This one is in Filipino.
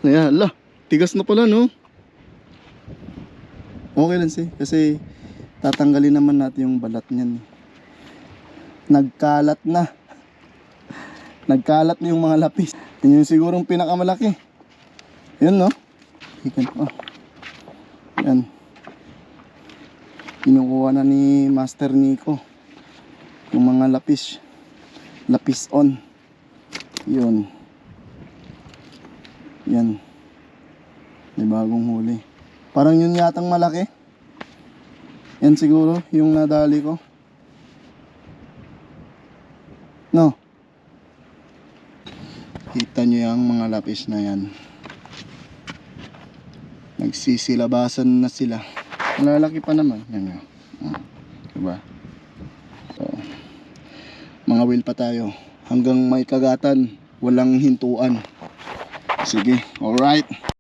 Ayan, ala. Tigas na pala, no? Okay lang kasi tatanggalin naman natin yung balat niyan. Nagkalat na. Nagkalat na yung mga lapis. Yun yung sigurong pinakamalaki. Yun, no? Ikan pa. Yan. Kinukuha na ni Master Nico yung mga lapis. Lapis on. Yun. Yan. May bagong huli. Parang yun yatang malaki. Yan siguro yung nadali ko. No. Kita nyo yung mga lapis na yan. Nagsisilabasan na sila. Malalaki pa naman. Yan yun. Diba? So, mga whale pa tayo. Hanggang may kagatan. Walang hintuan. Sige. Alright.